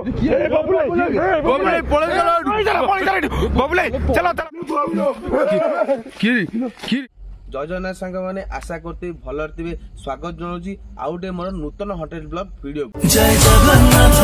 जय जगन्नाथ सांग मैंने आशा करते भल थे स्वागत जनाऊँ आउ गए मोर नूतन होटेल ब्लॉग वीडियो जय जगन्नाथ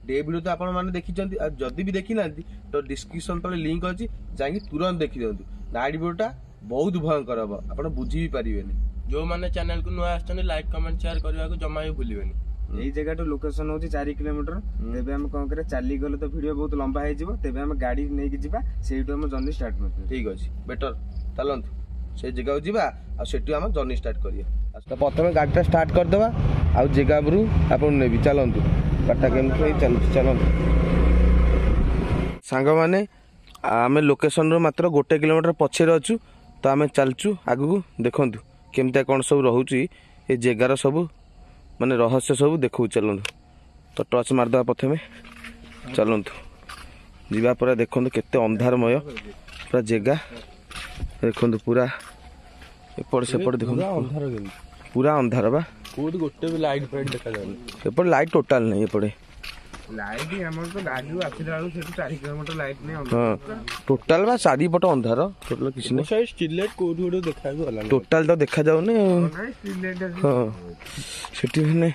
डे वीडियो तो आपण मैंने देखी जदि भी देखी ना तो डिस्क्रिप्शन तले लिंक अच्छी जाकि तुरंत देखी दिंतु नाइट वीडियोटा बहुत भयंकर हम आप बुझी भी पारे जो मैंने चैनल को नुआ आछन लाइक कमेंट शेयर करने को जमा भी भूलिबेनी यही जगह लोकेशन हूँ 4 किलोमीटर तेज आम कौन कर चली गले तो वीडियो बहुत लंबा हो तेज आम गाड़ी नहीं जावा से जर्नी स्टार्ट कर ठीक अच्छे बेटर चलतु से जगह को जावा आम जर्नी स्टार्ट करिए तो प्रथम गाड़ी स्टार्ट करदे आउ जगह आप चलतु बाटा केमती चलतु सांग मैंने आम लोकेशन रू मात्र 1 किलोमीटर पछे अच्छु तो आम चलचु आगू देखु केमती कौन सब रोचे ये जगार सब माने रहस्य सब देखू चलतु तो टच मारद प्रथम चलतु जीवा पूरा देखु केते अंधारमय पूरा जगह देखु पूरा एपट सेपट देखो पूरा अंधार बा गोटे भी लाइट फाइट देखा एपट लाइट टोटाल नहीं एपटे लाइट हमर तो गाड़ी आखिरा 4 किलोमीटर लाइट नहीं हां टोटाल बा चारिपट अंधार टोटल किछ नहीं सही स्ट्रीट लाइट कोठी ओडो देखा गला टोटाल तो देखा जाउ ने स्ट्रीट लाइट हां सेठी ने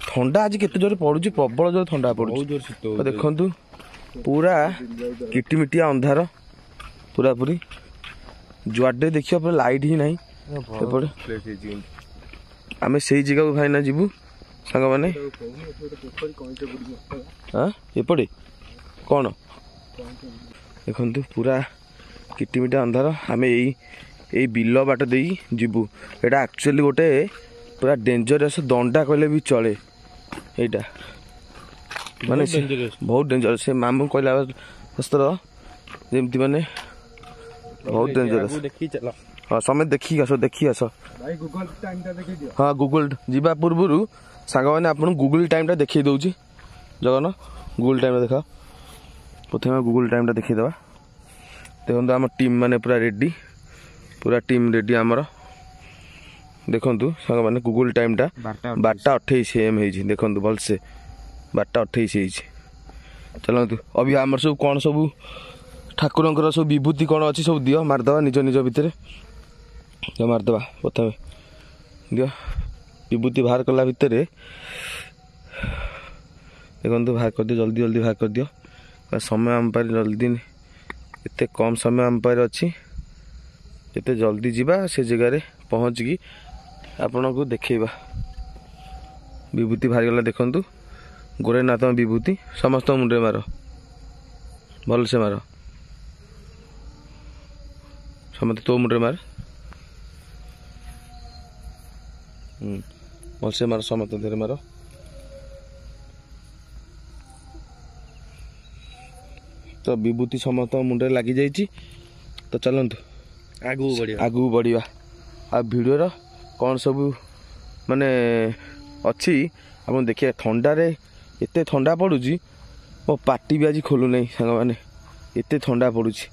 ठंडा आज केते जोर पडुची प्रबल जोर ठंडा पडुची बहुत जोर शीत तो देखंतु पूरा किटिमिटिया अंधार पूरा पूरी जुआडे देखियो पर लाइट ही नहीं एपटे आमे सेही जगह को भाई ना जीवु सांग माने एपटे कौन देखु पूरा किटिमिटा अंधार आम यही बिल बाट दे जीवु एटा एक्चुअली गोटे पूरा डेंजरस दंडा कहले भी चले एटा माने बहुत डेंजरस से मामू कहला अस्त्र जेमती माने बहुत डेंजरस हाँ समय देखी आस भाई गूगल टाइम ता देखि दियो हाँ गूगल जीवा पूर्व सांग मैंने आप गूगल टाइम टा देखी दौची जगन गूगल टाइम देखा प्रथम गूगल टाइम टा देखी दवा देखो आम टीम माने पूरा टीम रेडी आमर देखु सांग मैंने गूगल टाइम टा 12:28 AM देखु भलसे 12:28 चलतु अभी आमर सब कौन सब ठाकुर सब विभूति कौन अच्छी सब दियो मारदवा निज निज भितर मारदवा प्रथम दियो विभूति बाहर कला भितर देखो बाहर कर दियो जल्दी जल्दी बाहर कर दियो समय आम पार जल्दी एते कम समय आम पार अच्छी जिते जल्दी जीवा से जगह पहुँचिकी आपण को देखा विभूति बाहर गला देखु गोरे ना तुम विभूति समस्त मुंडे मार भल से मार समस्त तो मुंडे मार भलसे मार समस्त देर मार तो विभूति समस्त मुंडे लगी जाइए तो चलतु आगू बढ़िया आ वीडियोर कौन सब माने अच्छी आप देखिए ठंडारे एते ठंडा पड़ुची मो पार्टी भी आज खोलु नहीं सांग मैंने एते ठंडा पड़ुची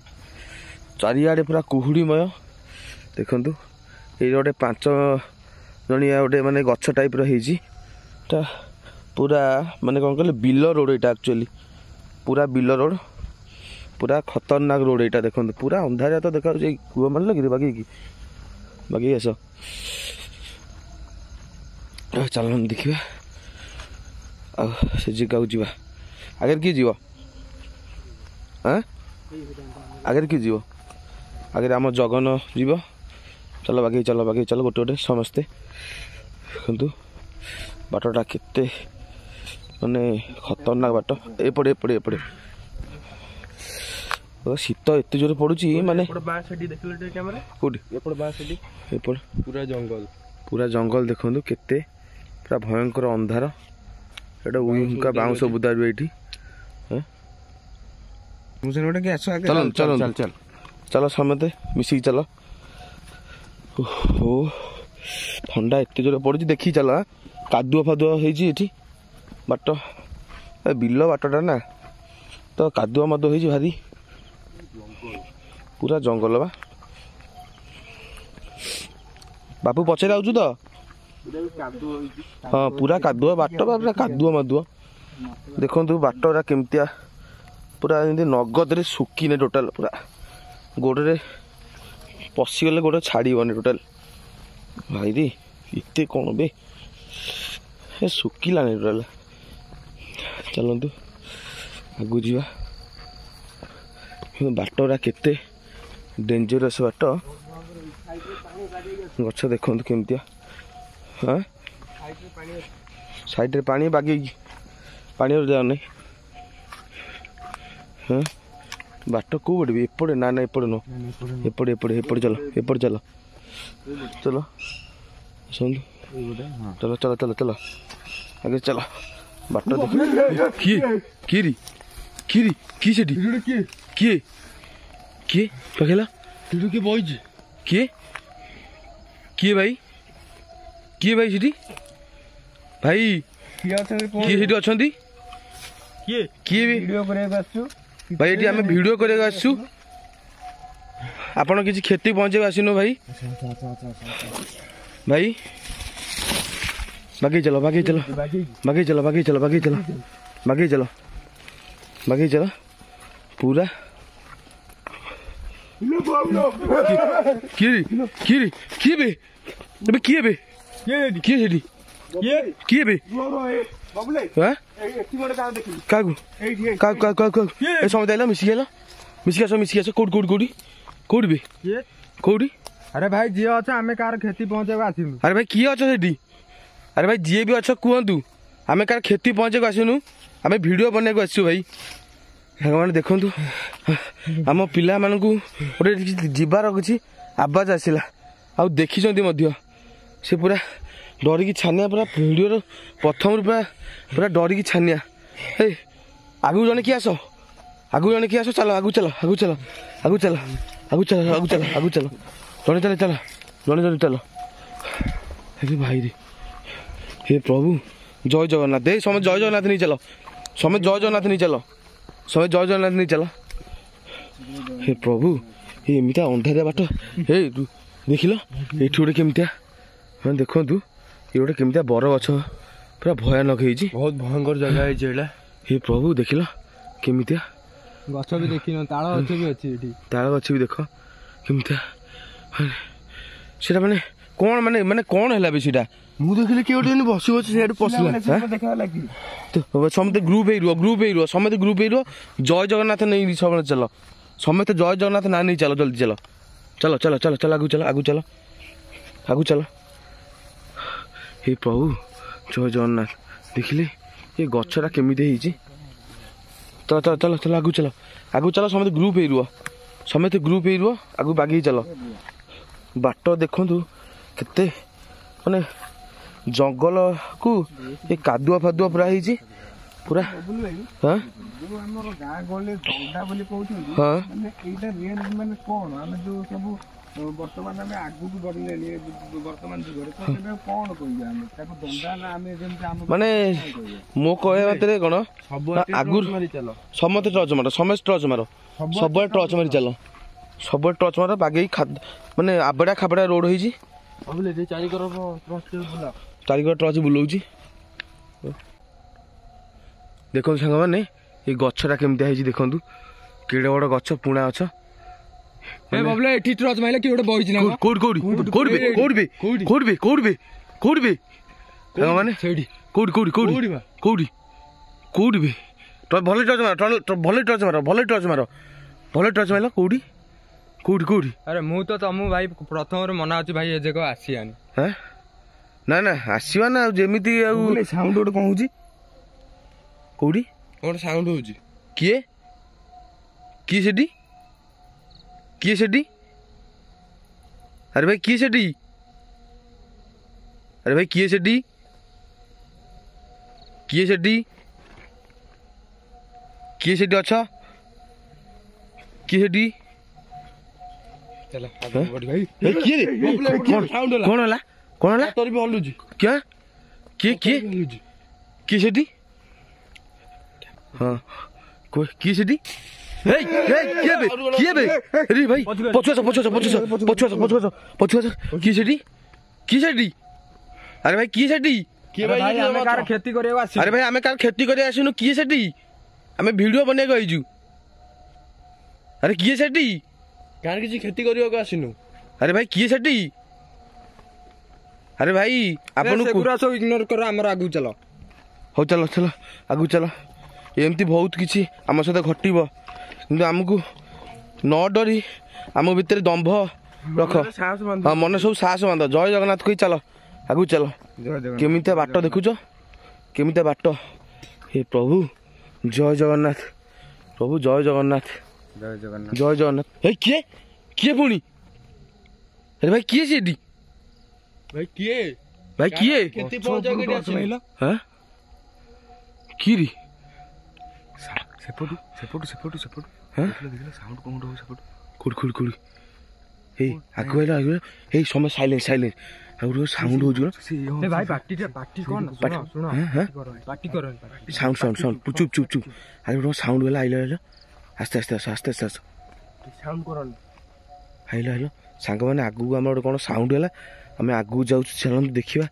चारिआडे पूरा कुहुड़ीमय देखंतु ये गोटे 5 जणिया गोटे माने गछ टाइप रहीटा पूरा माने कौन कहले बिल रोड यहाँ एक्चुअली पूरा बिल रोड पूरा खतरनाक रोड यहाँ देखो पूरा अंधारिया तो देखा कूह मार लगे बाकी आस चल देखा से जगह को आगे किए जीव आगे किए जीव आगे आम जगन जीव चल बाकी चल गोटे गोटे समस्ते देखु बाटटा केते माने खतरनाक बाट एपटे एपटे एपटे शीत एत जोर पड़ुची माने पूरा जंगल देखु केते पूरा भयंकर अंधार एटा उइका बाउंस बुदा ये चल चल चल चल समते मिसिक चल हो ठंडा एत जोर पड़ुची देखी चल कादुआ फादुआ होती बाट बिल बाटटा ना तो कादुआ मदुआ होती भारी पूरा जंगल बा बापू पछे आउछु तो हाँ पूरा कादुआ बाट पूरा कादुआ मादुआ देखु बाटा केमतिया पूरा एमती नगद सुखी ने टोटाल पूरा गोड़े पशिगले गोड़े छाड़बनी टोटाल भाई रे इतने कौन बे सुखिलानी टोटाल चलतु आगु जा बाटा केते डेंजरस बाट गछ देखु केमतिया हाँ साइड पानी बागे पानी जाऊना हाँ बाट कौ पड़े एपटे ना ना एपटे नो एपटे एपटे एपटे चलो एपटे चलो चलो सुन चलो चलो चलो चलो आगे चलो बाट किए किरी किरी की सेठी किए किए पकेला किए बॉयज किए किए भाई किए भाई सेठी भाई किए सेठी अछंती किए भाई ये आम भिड करने आसु आपण किसी क्षति पहुंचे आसनु भाई भाई बाकी चलो बाकी चलो बाकी चलो बाकी चलो बाकी चलो बाकी चलो बाकी चलो पूरा किए किए किए बे अबे किए बे किए सेठी किए बे हाँ कागु कागु कागु कागु ए समय आइला मिसिक आस कौट कौट कौटी कौट बे कौटी अरे भाई जी अच्छा आम कार क्षति पहुंचे आसनु अरे भाई किए अच्छे सेठी अरे भाई जी भी अच्छ कहतु आम कार क्षति पहुंचे आसनु आम वीडियो बनवाक आसु भाई मैंने देखु आम पिला मानू गोटे जीवार किसी आवाज आसला आ देखी से पूरा डरिकी छानिया पूरा वीडियो प्रथम पूरा पूरा डरिकी छानिया आगु जने कि आस आगु जने कि आस चलो आगु चलो आगु चलो आगु चलो आगु चलो आगु चलो आगु चलो जने चले चलो जने जने चलो अरे भाई रे हे प्रभु जय जगन्नाथ दे समय जय जगन्नाथ नहीं चलो समय जय जगन्नाथ नहीं चलो समय जय जगन्नाथ नहीं चलो हे प्रभु ये एमती अंधारिया बाट हे देखिल ये गोटे केमतिया हाँ देखु ये गोटे केमतिया बर गछ पूरा भयानक है बहुत भयंकर जगह है हे प्रभु देखिल केमतिया गछ भी देखी ताल गछ भी अच्छी ताल गछ भी देख केमतिया माने कौन माने माने कौन है बेटा मु देखिले कि गोटे बस बस से पसला समस्त ग्रुप हो समस्त ग्रुप हो जय जगन्नाथ नहीं सब चलो समस्त जय जगन्नाथ ना नहीं चलो जल्दी चलो चलो चलो चलो चलो आगु चलो आगु चलो आगु चलो हे प्रभु जय जगन्नाथ देखिले ये गछटा केमिति चलो चलो चलो चलो आगु चलो समस्त ग्रुप हो समस्त ग्रुप हो आगु बागी चलो बाट देखु केते माने जंगल को ये कादुआ फादुआ पूरा है पूरा हाँ हाँ माने मो कहे मत कौन आगु समस्त टच मार समस्त टच मार सब टच मारी चल सब टच मार बागे माने आबड़ा खाबड़ा रोड हो चारिकर टच बुलाऊँ देखो सांग मैंने ये गछटा केमती है देखु केड़े बड़ गछ पुणा गछ टच माइला कि बही कोड कोड कोड बे कोड बे कोड बे कोड बे कोड बे सांग माने कोड कोड कोड कोड कोड बे तो भले टच मार भले टच मार भले टच मार भले टच माइला कोडी कोडी कोडी अरे मु तो तुम भाई प्रथम मना अच्छी भाई ए जगह आसियानी हाँ ना ना आसवा ना जमीती साउंड गोटे कौन हो कौटी गोटे साउंड हो किए किए सेठी किए सेठी अरे भाई किए सेठी अरे भाई किए सेठी किए सेठी किए सेठी अच्छा किए सेठी चला भाई किए कौन होला कौन होला तोर भी हलुजी क्या किए किए किए सेठी हाँ कोई किए सेठी किए बे अरे भाई पछुआ किए सेठी किए सेठी ଆରେ ଭାଇ କିଏ ସେଠି? ଆମେ କାହାର କ୍ଷତି କରିବାକୁ ଆସିବୁ? ଆରେ ଭାଇ ଆମେ କାହାର କ୍ଷତି କରି ଆସିନୁ। କିଏ ସେଠି? ଆମେ ଭିଡିଓ ବନେଇବାକୁ ଆଇଛୁ। ଆରେ କିଏ ସେଠି? କାହାର କିଛି କ୍ଷତି କରିବାକୁ ଆସିନୁ। ଆରେ ଭାଇ କିଏ ସେଠି? ଆରେ ଭାଇ ଆପଣଙ୍କୁ ସବୁ ଇଗ୍ନୋର କର, ଆମର ଆଗକୁ ଚାଲ। ହଉ ଚାଲ ଚାଲ ଆଗକୁ ଚାଲ। ଏମିତି ବହୁତ କିଛି ଆମ ସହିତ ଘଟିବ, କିନ୍ତୁ ଆମକୁ ନ ଡରି ଆମ ଭିତରେ ଦମ୍ଭ ରଖ। ହଁ ମନେ ସବୁ ସାହସ ବାନ୍ଧ। ଜୟ ଜଗନ୍ନାଥ କହି ଚାଲ, ଆଗକୁ ଚାଲ। କେମିତିଆ ବାଟ ଦେଖୁଛ, କେମିତିଆ ବାଟ। ହେ ପ୍ରଭୁ ଜୟ ଜଗନ୍ନାଥ, ପ୍ରଭୁ ଜୟ ଜଗନ୍ନାଥ, ଜୟ ଜଗନ୍ନାଥ। ହେ କିଏ କିଏ ପୁଣି? ଆରେ ଭାଇ କିଏ ସେଠି? ଭାଇ କିଏ? ଭାଇ କିଏ? କ୍ଷତି ପହଞ୍ଚେଇବାକୁ ଏଠି ଆସିନୁ। ହଁ କିରି ସେପଟୁ ସେପଟୁ ସେପଟୁ ସେପଟୁ ହଁ ସାଉଣ୍ଡ କଣ ହଉଛି ସେପଟୁ? ଖୁଡି ଖୁଡି ହେଇ ଆଗୁ ଆଇଲା ଆଗୁ ହେଇ ସମୟ ସାଇଲେନ୍ସ ସାଇଲେନ୍ସ। ଆଉ ସାଉଣ୍ଡ ହଉଛି କଣ? ଭାଇ ପାଟି କଣ? ଶୁଣ ପାଟି କର। ସାଉଣ୍ଡ ସାଉଣ୍ଡ ସାଉଣ୍ଡ ଚୁପ୍ ଚୁପ୍ ଚୁପ୍। ଆରେ ଗୋଟେ ସାଉଣ୍ଡ ହେଲା, ଆଇଲା ଆଇଲା। ଆସ୍ତେ ଆସ୍ତେ ଆସ, ଆସ୍ତେ ଆସ୍ତେ ଆସ। ସାଉଣ୍ଡ କରନି। ଆଇଲା ଆଇଲା ସାଙ୍ଗମାନେ। ଆଗକୁ ଆମର ଗୋଟେ କ'ଣ ସାଉଣ୍ଡ ହେଲା, ଆମେ ଆଗକୁ ଯାଉଛୁ। ଚାଲନ୍ତୁ ଦେଖିବା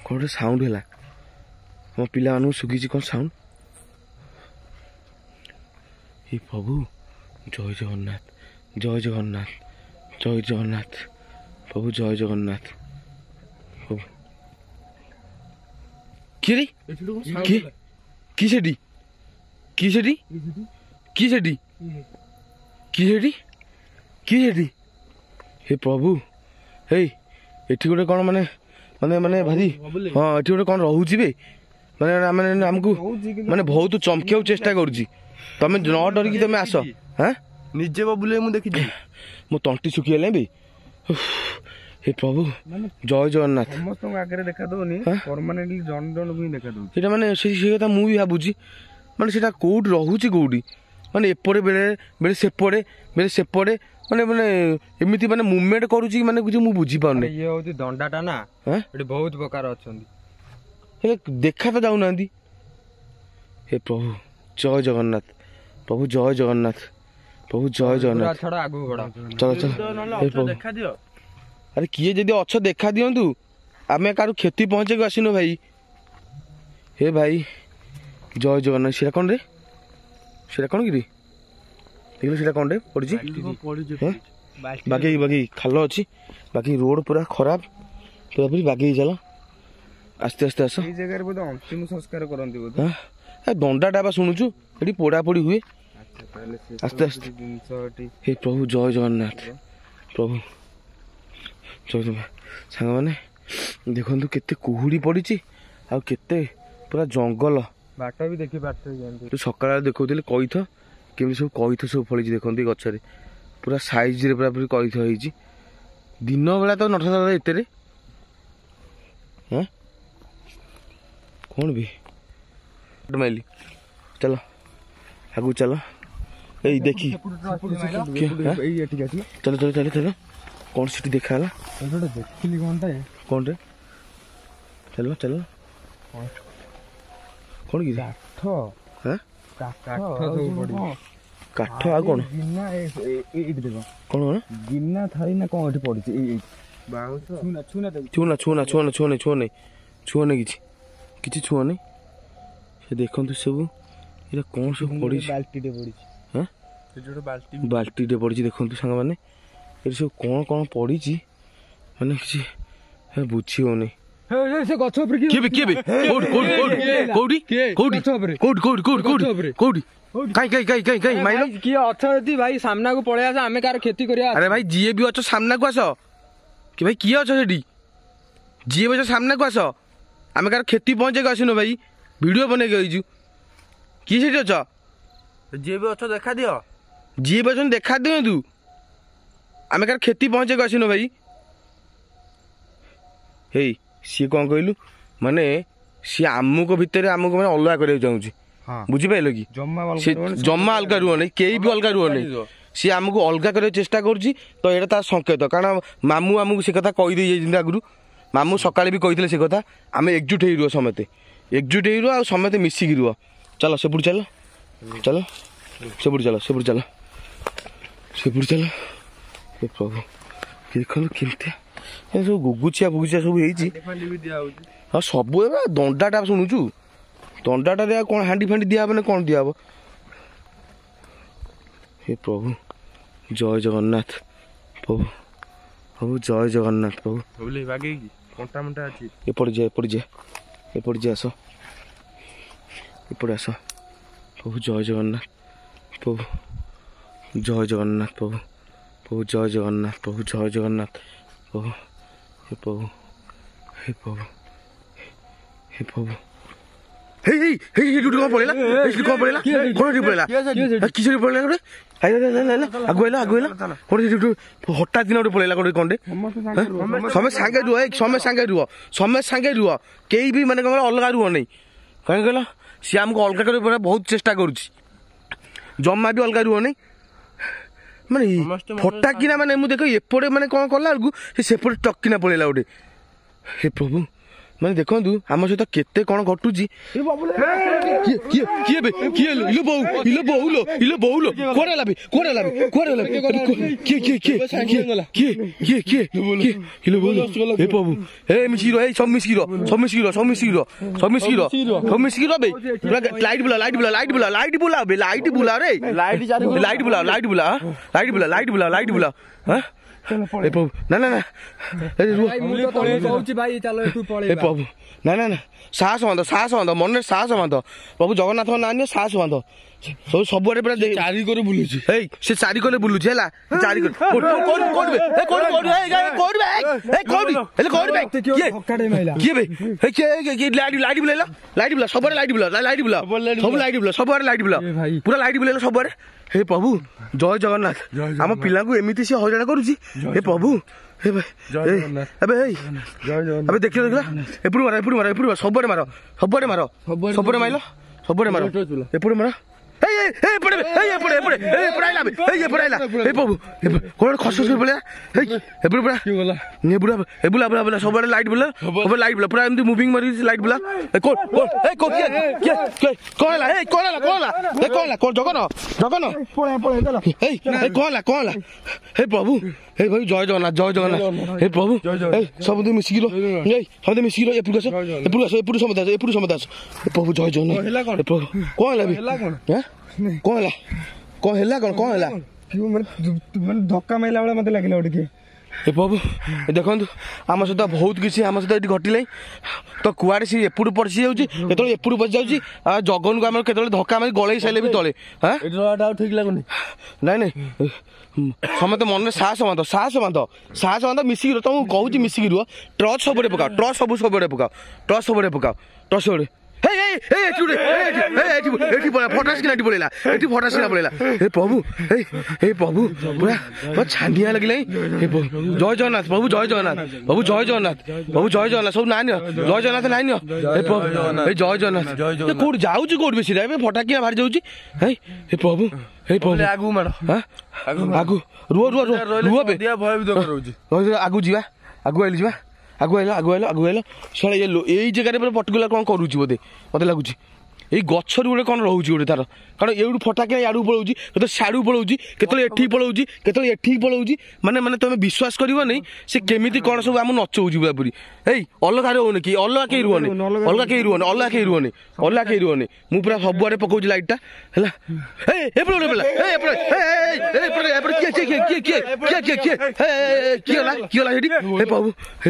କ'ଣ ଗୋଟେ ସାଉଣ୍ଡ ହେଲା। ଆମ ପିଲାମାନଙ୍କୁ ଶୁଖିଛି କ'ଣ ସାଉଣ୍ଡ। ହେ ପ୍ରଭୁ ଜୟ ଜଗନ୍ନାଥ, ଜୟ ଜଗନ୍ନାଥ, ଜୟ ଜଗନ୍ନାଥ, ପ୍ରଭୁ ଜୟ ଜଗନ୍ନାଥ। ପ୍ରଭୁ କିଏ କିଏ କି ସେଠି? କି ସେଠି? କି ସେଠି? କି ସେଠି? କି ସେଠି? ହେ ପ୍ରଭୁ ହେଇ ଏଠି ଗୋଟେ କ'ଣ ମାନେ ମାନେ ମାନେ ଭାରି ହଁ ଏଠି ଗୋଟେ କ'ଣ ରହୁଛି ବେ। ମାନେ ଆମକୁ ମାନେ ବହୁତ ଚମକିବାକୁ ଚେଷ୍ଟା କରୁଛି। ତମେ ନ ଡରିକି ତମେ ଆସ। ହଁ ନିଜେ ବବୁଲେ ମୁଁ ଦେଖିଛି। ମୋ ତଣ୍ଟି ଶୁଖିଗଲାଣି ବେ। ହେ ପ୍ରଭୁ ଜୟ ଜଗନ୍ନାଥ। ସମସ୍ତଙ୍କ ଆଗରେ ଦେଖା ଦଉନି, ପରମାନେଣ୍ଟଲି ଜଣ ଜଣକୁ ହିଁ ଦେଖା ଦଉଛି। ସେଇଟା ମାନେ ସେ କଥା ମୁଁ ବି ଭାବୁଛି, ମାନେ ସେଇଟା କୋଉଠି ରହୁଛି କୋଉଠି। ମାନେ ଏପଟେ ବେଳେ ବେଳେ ସେପଟେ ବେଳେ ସେପଟେ, ମାନେ ମାନେ ଏମିତି ମାନେ ମୁଭମେଣ୍ଟ କରୁଛି, ମାନେ କିଛି ମୁଁ ବୁଝିପାରୁନି। ଇଏ ହଉଛି ଦଣ୍ଡାଟା ନା, ଏଠି ବହୁତ ପ୍ରକାର ଅଛନ୍ତି, ହେଲେ ଦେଖା ତ ଯାଉନାହାନ୍ତି। ହେ ପ୍ରଭୁ ଜୟ ଜଗନ୍ନାଥ, ପ୍ରଭୁ ଜୟ ଜଗନ୍ନାଥ, ପ୍ରଭୁ ଜୟ ଜଗନ୍ନାଥ। ଆଗକୁ ବଢ। ଚଲ ଚଲ। ହେ ପ୍ରଭୁ ଆରେ କିଏ ଯଦି ଅଛ ଦେଖା ଦିଅନ୍ତୁ। ଆମେ କାହାର କ୍ଷତି ପହଞ୍ଚେଇବାକୁ ଆସିନୁ ଭାଇ। ହେ ଭାଇ ଜୟ ଜଗନ୍ନାଥ। ସେଇଟା କ'ଣ ରେ? ସେଇଟା କ'ଣ କିରେ? ଦେଖିଲ ସେଇଟା କ'ଣ ରେ ପଡ଼ିଛି? ବାଗେଇ ବାଗେଇ ଖାଲ ଅଛି, ବାକି ରୋଡ ପୁରା ଖରାପ, ପୁରା ବାଗେଇ ଚାଲ। ଆସ୍ତେ ଆସ୍ତେ ଆସ। ଏଇ ଜାଗାରେ ବୋଧେ ଅନ୍ତିମ ସଂସ୍କାର କରନ୍ତି ବୋଧେ। ଦଣ୍ଡାଟା ବା ଶୁଣୁଛୁ ଏଠି ପୋଡ଼ା ପୋଡ଼ି ହୁଏ। ଆସ୍ତେ ଆସ୍ତେ। ହେ ପ୍ରଭୁ ଜୟ ଜଗନ୍ନାଥ, ପ୍ରଭୁ ଜୟ ଜଗନ୍ନାଥ। ସାଙ୍ଗମାନେ ଦେଖନ୍ତୁ କେତେ କୁହୁଡ଼ି ପଡ଼ିଛି, ଆଉ କେତେ ପୁରା ଜଙ୍ଗଲ। ବାଟ ବି ଦେଖି ପାରୁଥିବେ। ସକାଳେ ଦେଖଉଥିଲି କଇଥ, କେମିତି ସବୁ କଇଥ ସବୁ ଫଳିଛି ଦେଖନ୍ତୁ ଏ ଗଛରେ। ପୁରା ସାଇଜରେ ପୁରା ପୁରି କଇଥ ହେଇଛି। ଦିନ ବେଳା ତ ନଥାନ୍ତା ଏତେରେ। ହଁ କ'ଣ ବି ମାଇଲି। ଚାଲ ଆଗକୁ ଚାଲ। ଏଇ ଦେଖି ଚାଲ ଚାଲ ଚାଲ ଚାଲ। କ'ଣ ସେଠି ଦେଖା ହେଲା? ଦେଖିଲି କ'ଣଟେ? ଚାଲ ଚାଲ। କ'ଣ କି? କାଠ ଆଉ କ'ଣ? କ'ଣ ଗିନା ଥାଳି ନା କ'ଣ ଏଠି ପଡିଛି? ଛୁଆ ନାହିଁ କିଛି ଛୁଆ ନାହିଁ। ସେ ଦେଖନ୍ତୁ ସବୁ ଏଇଟା କ'ଣ ସବୁ ପଡ଼ିଛି। ବାଲ୍ଟିଟେ ପଡିଛି। ବାଲ୍ଟିଟେ ପଡ଼ିଛି ଦେଖନ୍ତୁ ସାଙ୍ଗମାନେ। ଏଠି ସବୁ କ'ଣ କ'ଣ ପଡ଼ିଛି, ମାନେ କିଛି ବୁଝି ହଉନି। ସେ ଗଛ ଉପରେ କିଏ ଅଛ ଯଦି ଭାଇ ସାମ୍ନାକୁ ପଳେଇ ଆସ, ଆମେ କାହାର କ୍ଷତି କରିବା। ଆରେ ଭାଇ ଯିଏ ବି ଅଛ ସାମ୍ନାକୁ ଆସ। କି ଭାଇ କିଏ ଅଛ ସେଠି? ଯିଏ ବି ଅଛ ସାମ୍ନାକୁ ଆସ। ଆମେ କାହାର କ୍ଷତି ପହଞ୍ଚେଇବାକୁ ଆସିନୁ ଭାଇ, ଭିଡିଓ ବନେଇକି ଆଇଛୁ। କିଏ ସେଠି ଅଛ? ଯିଏ ବି ଅଛ ଦେଖା ଦିଅ। ଯିଏ ବି ଅଛନ୍ତି ଦେଖା ଦିଅନ୍ତୁ। ଆମେ କାହାର କ୍ଷତି ପହଞ୍ଚେଇବାକୁ ଆସିନୁ ଭାଇ। ହେଇ ସିଏ କ'ଣ କହିଲୁ, ମାନେ ସିଏ ଆମକୁ ଭିତରେ ଆମକୁ ମାନେ ଅଲଗା କରିବାକୁ ଚାହୁଁଛି। ବୁଝିପାରିଲ କି? ସେ ଜମା ଅଲଗା ରୁହନି, କେହି ବି ଅଲଗା ରୁହନି। ସିଏ ଆମକୁ ଅଲଗା କରିବାକୁ ଚେଷ୍ଟା କରୁଛି। ତ ଏଇଟା ତାର ସଂକେତ, କାରଣ ମାମୁଁ ଆମକୁ ସେ କଥା କହିଦେଇ ଯାଇଛନ୍ତି ଆଗରୁ। ମାମୁଁ ସକାଳେ ବି କହିଥିଲେ ସେ କଥା। ଆମେ ଏକଜୁଟ ହେଇ ରୁହ, ସମସ୍ତେ ଏକଜୁଟ ହେଇ ରୁହ, ଆଉ ସମସ୍ତେ ମିଶିକି ରୁହ। ଚାଲ ସେପଟୁ ଚାଲ, ଚାଲ ସେପଟୁ ଚାଲ, ସେପଟୁ ଚାଲ, ସେପଟୁ ଚାଲ। ଏ ପ୍ରଭୁ ଦେଖନ୍ତୁ କେମିତିଆ ସବୁ ଗୁଗୁଚିଆ ଫୁଗୁଚିଆ ସବୁ ହେଇଛି। ହଁ ସବୁ ଏବେ ଦଣ୍ଡାଟା ଶୁଣୁଛୁ ଦଣ୍ଡାଟାରେ ଆଉ କ'ଣ ହାଣ୍ଡି ଫାଣ୍ଡି ଦିଆହବ ନା କ'ଣ ଦିଆହବ हे प्रभु जय जगन्नाथ प्रभु प्रभु जय जगन्नाथ प्रभु बोले बागे की कंटा मंटा अछि एपड़ जा आस एपड़ आस प्रभु जय जगन्नाथ प्रभु जय जगन्नाथ प्रभु प्रभु जय जगन्नाथ प्रभु जय जगन्नाथ प्रभु हे प्रभु हे प्रभु हे प्रभु हे हे हे कौन पड़ेगा कौन पड़ेगा कौन पड़ेगा किस पड़ेगा गोटे आगुला हठात दिन गोटे पड़ेगा गोटे कंडे समय सांगे रुह समय सांगे रुह कई भी माने अलग रुह नहीं कहीं कहल सी आमको अलग कर बहुत चेष्टा करुच्ची जमा भी अलग रुह नहीं माने फटाकिना माने मुझे देख एपटे माने कौन कला सेपटे टकिना पड़ेगा गोटे हे प्रभु माने देखु आम सहित केते कौन घटुची ना ना ना प्रभु ना ना ना साहस बांध मन साहस बांध प्रभु जगन्नाथ ना नियो साहस बांध सब सबुआडे पूरा चारि करे बुलुची ए से चारि करे बुलुची हला चारि करे पूरा लाइट बुलेला सबुआडे हे प्रभु जय जगन्नाथ आम पिला को एमती सी हईराण करुची हे प्रभु हे भाई अबे देखियो एपड़ मार सबुआडे मार एपड़ मार खस सब लाइट बुला पूरा एमती मुविंग मारी लाइट बुला जगन कौन हे प्रभु हे भाई जय जगन्नाथ हे प्रभु सब मिसिकी सब मिसिकी एपड़ समदास प्रभु जय जगन्नाथ प्रभु कौन धक्का मारला बेला मत लगे गोटे ए प्रभु देखु आम सहित बहुत किसी आम सहित ये घटल तो कुआड़े सी एपड़ पशि जाऊँ एपड़ पशि जाऊँ जगन को आम के धक्का मारी गलई सारे भी तले हाँ ठीक लगुनि नाई नाई समस्त मन में साहस बांध मिसिकी तुमको कहूँ मिसिकी रुह टर्च सब पकाओ टर्च सब टर्च सब टर्च पड़ेगा हे प्रभु पूरा छांडिया लगे जय जगन्नाथ प्रभु जय जगन्नाथ सब ना जय जगन्नाथ ना जय जगन्नाथ कौट जाऊँ कौट बेसी फटाकिया बाहर जाऊँ हे प्रभु आगु मार आगु रुह आगु जा आगु आइल जा आगु आइल साला ये जगह पर्टिकुलर कौन करुच्ची बोधे मत लगुच ये गचर गोटे कौन रोचे गोटे तार कारण ये फटाकिया याड़ू पलाऊँ के साड़ू पलाऊँ के पलाऊँ के पलाऊँ माने माने तुम विश्वास कर नहीं से केमी कौन सब आम नचौच पूरा पूरी है अलग रोने कि अलग कहीं रुहनी अलग कहीं रुहनी मु पूरा सबुआडे पकाऊँ लाइटा है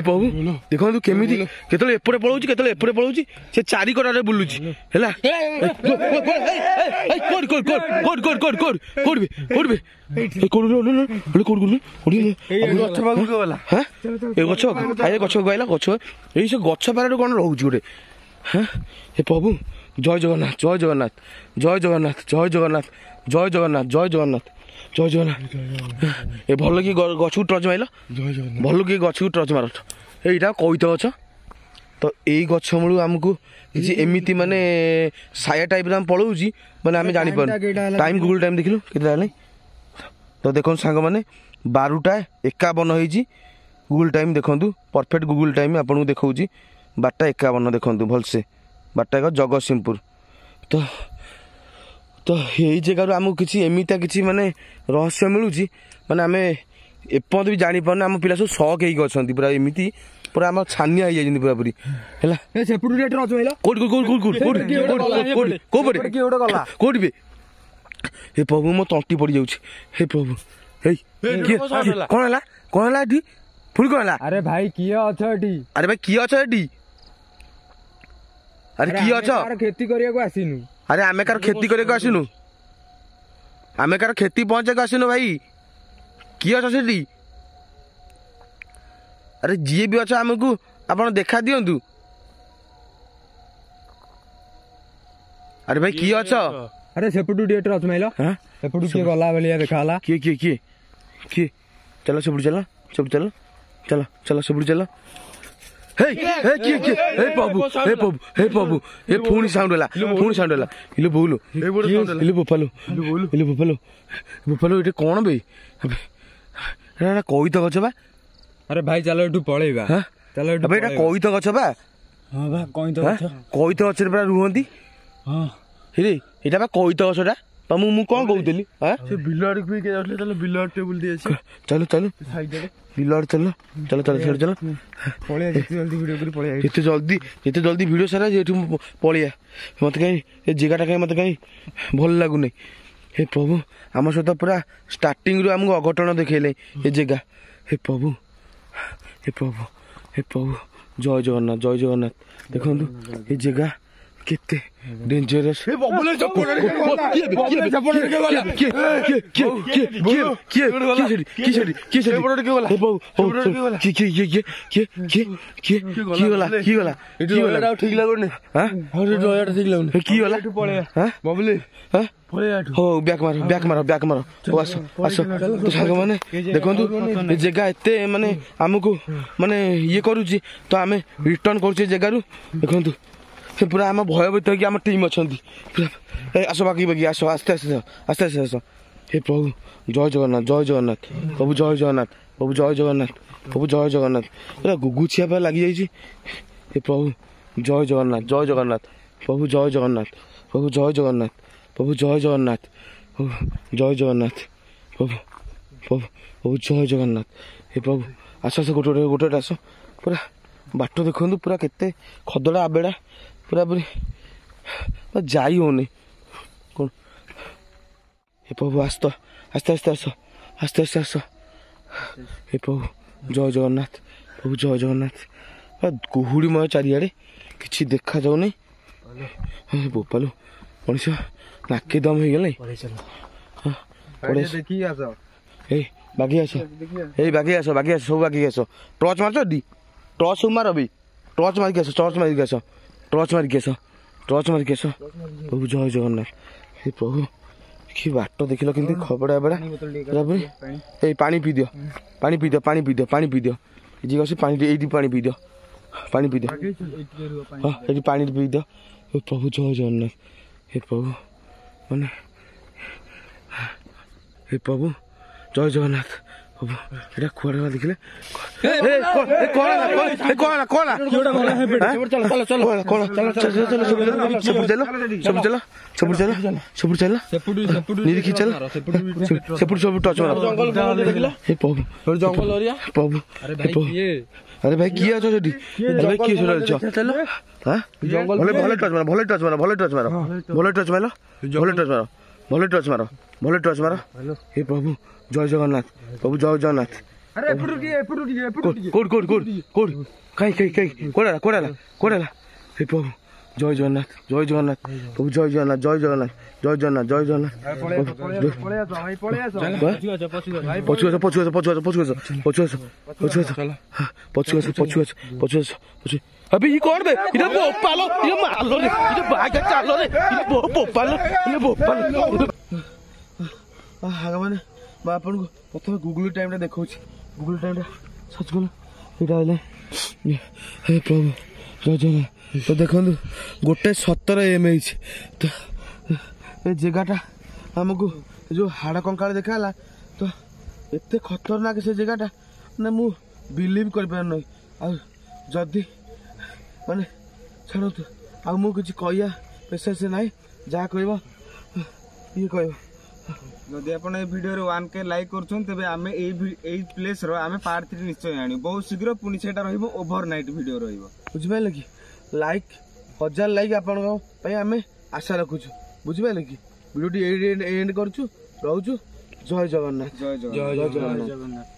प्रभु देखो केमी केतले पलाऊँ केतले पलाऊँ से चारि कड़े बुलूची है गछ पार कौन रोच गोटे हाँ हे प्रभु जय जगन्नाथ जय जगन्नाथ जय जगन्नाथ जय जगन्नाथ जय जगन्नाथ जय जगन्नाथ जय जगन्नाथ ए भल कि गछ को टच मार भल कि गछ को टच मार यहीटा कईत गछ तो यही गछ मूलू आमको किसी एमती माने साया टाइप पलाऊँ मैंने आम जापर टाइम गूगल टाइम देखिलु के तो देखो सांग मैंने 12:51 होती गूगल टाइम देखूँ परफेक्ट गूगल टाइम आपको देखा 12:51 देखूँ भलसे 12 जगतसिंहपुर तो तो यही जगह आमको किसी एमती किसी माने रहस्य मिलूँ माने आम एपर्यंत भी जापर आम पिला सब सक हो पूरा एमती ପୁରା ଆମ ଛାନିଆ ହେଇଯାଇଛନ୍ତି ପୁରାପୁରି ହେଲା। ସେପଟୁ ରେଟ୍ରେ ଅଛୁ ଭାଇଲ କୋଉଠି କୋଉଠି ବେ ହେ ପ୍ରଭୁ ମୋ ତଣ୍ଟି ପଡିଯାଉଛି ହେ ପ୍ରଭୁ ହେଇ କଣ ହେଲା ଏଠି ପୁଣି କଣ ହେଲା? ଆରେ ଭାଇ କିଏ ଅଛ ଏଠି? ଆରେ ଭାଇ କିଏ ଅଛ ଏଠି? ଆରେ କିଏ ଅଛ? କ୍ଷତି କରିବାକୁ ଆସିନୁ। ଆରେ ଆମେ କାର କ୍ଷତି କରିବାକୁ ଆସିନୁ, ଆମେ କାର କ୍ଷତି ପହଞ୍ଚେଇବାକୁ ଆସିନୁ ଭାଇ। କିଏ ଅଛ ସେଠି? ଆରେ ଯିଏ ବି ଅଛ ଆମକୁ ଆପଣ ଦେଖା ଦିଅନ୍ତୁ। ଆରେ ଭାଇ କିଏ ଅଛ? ଆରେ ସେପଟୁ ରେଟ୍ରେ ଅଛୁ ଭାଇଲ ସେପଟୁ କିଏ ଗଲା ଭଳିଆ ଦେଖା ହେଲା। କିଏ ଚାଲ ସେପଟୁ ଚାଲ ସେପଟୁ ଚାଲ। हे प्रभु हे पुणी साउंड होला इले बोलो इले बोपालो एटे कोन बे एटा कविता गछ बा। अरे भाई चलो एटू पळेबा चलो एटू भाई एटा कविता गछ बा। हां बा कविता गछ रे रुहंती। हां हे एटा बा कविता गछटा तमु मु कोन कहउतली हां से बिलड भी के जाउले चलो बिलड टेबल दे अछि चलो साइड रे बिलड चलो पळे जल्दी वीडियो करी पळे एते जल्दी वीडियो सारा जेठू पळिया मते कहीं ए जगहटा कहीं मते कहीं भल लागु नै। हे प्रभु आम सहित पूरा स्टार्टिंग रु हमको अघटन देखैले ए जगह। हे प्रभु जय जगन्नाथ देखंतु ए जगह केते डेंजरस। हे बबुले चपड़ बैक मारो आस तो साग मैंने देखु जगह एत माने आमको माने ये करुची तो आम रिटर्न कर जगार देखु पूरा आम भयभीत होगी आम टीम अच्छा आस बाकी आस आस्ते आस। हे प्रभु जय जगन्नाथ प्रभु जय जगन्नाथ पूरा गुगु छिया पे लगी जाइए। हे प्रभु जय जगन्नाथ प्रभु जय जगन्नाथ प्रभु जय जगन्नाथ प्रभु जय जगन्नाथ प्रभु जय जगन्नाथ। हे प्रभु आस गोटे आस पूरा बाट देखु पूरा केते खदड़ा आबेड़ा पूरा पूरी जाई होने कौन। हे प्रभु आस्ते आस। हे प्रभु जय जगन्नाथ कुहुड़ीमय चारिआडे किसी देखा जाऊ नहीं। बोपालू मनीष नाके दम हो गले बागी आस सब बागी आस टर्च मारच दी टर्च मार भी टर्च मारिक आस प्रभु जय जगन्नाथ। हे प्रभु कि बाट देख कि खबड़ा बड़ा पानी पी दियो जी पानी पानी पी दियो हाँ ये पानी पी दियो। हे प्रभु जय जगन्नाथ। हे प्रभु माने हे प्रभु जय जगन्नाथ प्रभु एटा कुआडा देखले अरे भाई किए अच्छा सेठी अरे भाई किए चल हां भले टच मारो हे प्रभु जय जगन्नाथ प्रभु जय जगन्नाथ। अरे कोड कहीं कोडाला हे प्रभु जय जगन्नाथ प्रभु जय जगन्नाथ पचुआ अभी ये कौन बे इधर बोपालो ये मारलो रे इधर बागा चालो रे इधर बोपालो हागा माने आपन को प्रथम गूगल टाइम रे देखौछि गूगल टाइम रे सर्च कलो एटा आइले। हे प्रभु जय जगन्नाथ तो देखंतु गोटे 17 एम तो ए जगहटा हमको जो हाड़ कंकाल देखाला तो एते खतरनाक से जगहटा ना मु बिलीव कर पार नै आ जदी माने छाड़तु आ मु किछि कहया पेशेंस नै जा कहबो ये कहबो ଯଦି ଆପଣ ଏଇ ଭିଡିଓରେ 1K ଲାଇକ୍ କରୁଛନ୍ତି ତେବେ ଆମେ ଏଇ ପ୍ଲେସ ର ଆମେ ପାର୍ଟ 3 ନିଶ୍ଚୟ ଆଣିବୁ ବହୁତ ଶୀଘ୍ର। ପୁଣି ସେଇଟା ରହିବ ଓଭର ନାଇଟ୍ ଭିଡିଓ ରହିବ। ବୁଝିପାରିଲେ କି? ଲାଇକ୍ 1000 ଲାଇକ୍ ଆପଣଙ୍କ ପାଇଁ ଆମେ ଆଶା ରଖୁଛୁ। ବୁଝିପାରିଲେ କି? ଭିଡିଓଟି ଏଣ୍ଡ କରୁଛୁ, ରହୁଛୁ। ଜୟ ଜଗନ୍ନାଥ। ଜୟ ଜଗନ୍ନାଥ। ଜଗନ୍ନାଥ।